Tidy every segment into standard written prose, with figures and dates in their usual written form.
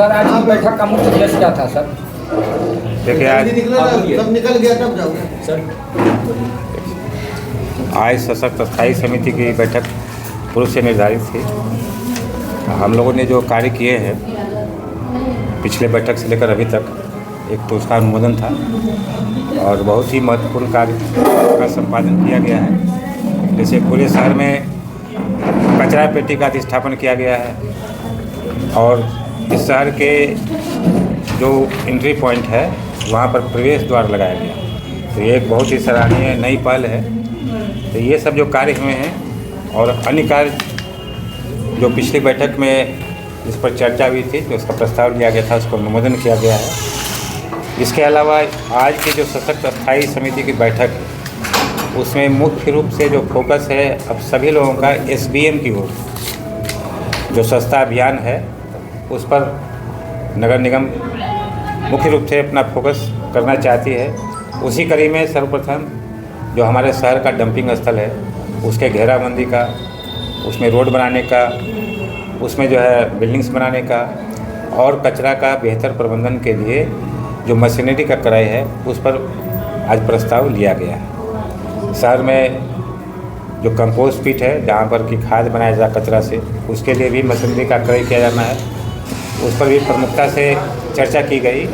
Sir आज की बैठक का मुख्य उद्देश्य क्या था सर? देखिए सब निकल गया तब जाओ सर आज सशक्त स्थायी समिति की बैठक पूर्व से निर्धारित थी। हम लोगों ने जो कार्य किए हैं पिछले बैठक से लेकर अभी तक, एक तो उसका अनुमोदन था और बहुत ही महत्वपूर्ण कार्य का संपादन किया गया है। जैसे पूरे शहर में कचरा पेटी का अधिष्ठापन किया गया है और इस शहर के जो एंट्री पॉइंट है वहाँ पर प्रवेश द्वार लगाया गया। तो ये एक बहुत ही सराहनीय नई पहल है। तो ये सब जो कार्य हुए हैं और अन्य कार्य जो पिछली बैठक में जिस पर चर्चा हुई थी, जो उसका प्रस्ताव लिया गया था, उसको अनुमोदन किया गया है। इसके अलावा आज की जो सशक्त स्थायी समिति की बैठक है उसमें मुख्य रूप से जो फोकस है अब सभी लोगों का एसबीएम की ओर जो स्वच्छता अभियान है उस पर नगर निगम मुख्य रूप से अपना फोकस करना चाहती है। उसी कड़ी में सर्वप्रथम जो हमारे शहर का डंपिंग स्थल है उसके घेराबंदी का, उसमें रोड बनाने का, उसमें जो है बिल्डिंग्स बनाने का और कचरा का बेहतर प्रबंधन के लिए जो मशीनरी का क्रय है उस पर आज प्रस्ताव लिया गया है। शहर में जो कंपोस्ट पिट है जहाँ पर कि खाद बनाया जाए कचरा से, उसके लिए भी मशीनरी का क्रय किया जाना है। उस पर भी प्रमुखता से चर्चा की गई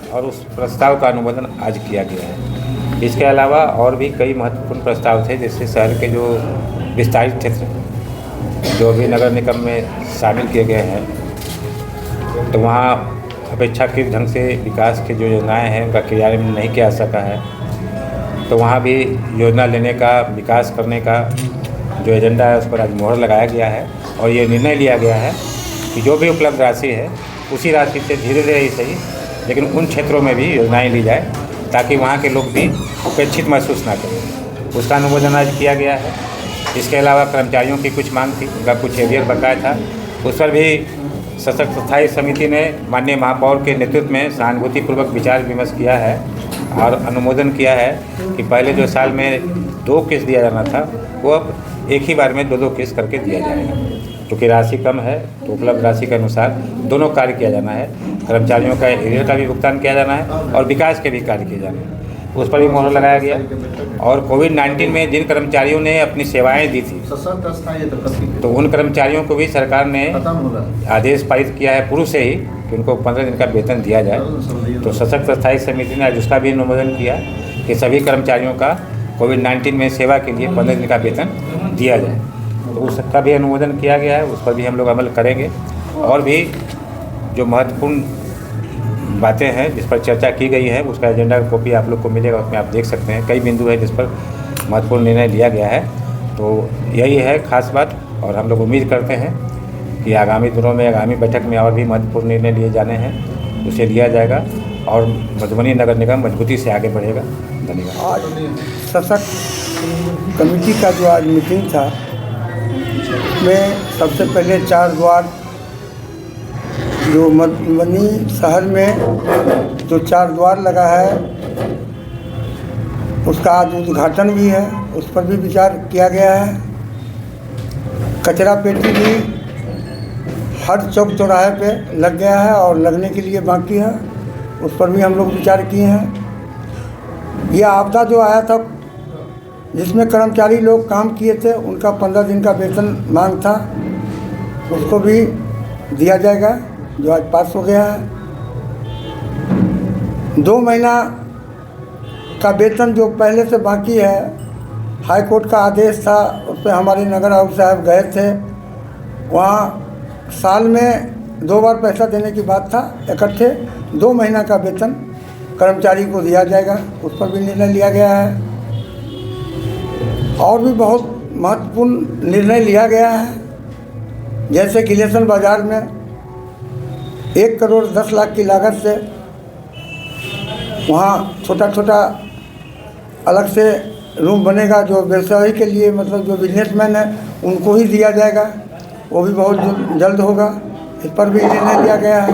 और उस प्रस्ताव का अनुमोदन आज किया गया है। इसके अलावा और भी कई महत्वपूर्ण प्रस्ताव थे, जैसे शहर के जो विस्तारित क्षेत्र जो भी नगर निगम में शामिल किए गए हैं तो वहाँ अपेक्षाकृत ढंग से विकास की जो योजनाएं हैं उनका क्रियान्वयन नहीं किया सका है। तो वहाँ भी योजना लेने का, विकास करने का जो एजेंडा है उस पर आज मोहर लगाया गया है और ये निर्णय लिया गया है कि जो भी उपलब्ध राशि है उसी राशि से धीरे धीरे ही सही लेकिन उन क्षेत्रों में भी योजनाएं ली जाए ताकि वहाँ के लोग भी उपेक्षित महसूस ना करें। उसका अनुमोदन आज किया गया है। इसके अलावा कर्मचारियों की कुछ मांग थी, उनका कुछ एरियर बकाया था, उस पर भी सशक्त स्थायी समिति ने माननीय महापौर के नेतृत्व में सहानुभूतिपूर्वक विचार विमर्श किया है और अनुमोदन किया है कि पहले जो साल में 2 किस्त दिया जाना था वो अब एक ही बार में 2-2 किस्त करके दिया जाएगा। क्योंकि राशि कम है तो उपलब्ध राशि के अनुसार दोनों कार्य किया जाना है। कर्मचारियों का एरियर का भी भुगतान किया जाना है और विकास के भी कार्य किए जाने हैं। उस पर भी मोहर लगाया गया। और कोविड-19 में जिन कर्मचारियों ने अपनी सेवाएं दी थी तो उन कर्मचारियों को भी सरकार ने आदेश पारित किया है पूर्व से ही कि उनको 15 दिन का वेतन दिया जाए। तो सशक्त स्थायी समिति ने आज उसका भी अनुमोदन किया कि सभी कर्मचारियों का कोविड-19 में सेवा के लिए 15 दिन का वेतन दिया जाए। तो उसका भी अनुमोदन किया गया है, उस पर भी हम लोग अमल करेंगे। और भी जो महत्वपूर्ण बातें हैं जिस पर चर्चा की गई है उसका एजेंडा का कॉपी आप लोग को मिलेगा, उसमें आप देख सकते हैं। कई बिंदु है जिस पर महत्वपूर्ण निर्णय लिया गया है। तो यही है खास बात और हम लोग उम्मीद करते हैं कि आगामी दिनों में, आगामी बैठक में और भी महत्वपूर्ण निर्णय लिए जाने हैं, उसे लिया जाएगा और मधुबनी नगर निगम मजबूती से आगे बढ़ेगा। धन्यवाद। आज सशक्त कमेटी का जो आज मीटिंग था में सबसे पहले 4 द्वार जो मधुबनी शहर में जो 4 द्वार लगा है उसका आज उद्घाटन भी है, उस पर भी विचार किया गया है। कचरा पेटी भी हर चौक चौराहे पे लग गया है और लगने के लिए बाकी है, उस पर भी हम लोग विचार किए हैं। यह आपदा जो आया था जिसमें कर्मचारी लोग काम किए थे उनका 15 दिन का वेतन मांग था, उसको भी दिया जाएगा जो आज पास हो गया है। 2 महीना का वेतन जो पहले से बाकी है, हाई कोर्ट का आदेश था, उस पर हमारे नगर आयुक्त साहब गए थे। वहाँ साल में 2 बार पैसा देने की बात था, इकट्ठे 2 महीना का वेतन कर्मचारी को दिया जाएगा, उस पर भी निर्णय लिया गया है। और भी बहुत महत्वपूर्ण निर्णय लिया गया है, जैसे गिलेशन बाज़ार में 1 करोड़ 10 लाख की लागत से वहाँ छोटा छोटा अलग से रूम बनेगा जो व्यवसायी के लिए, मतलब जो बिजनेसमैन है उनको ही दिया जाएगा, वो भी बहुत जल्द होगा। इस पर भी निर्णय लिया गया है।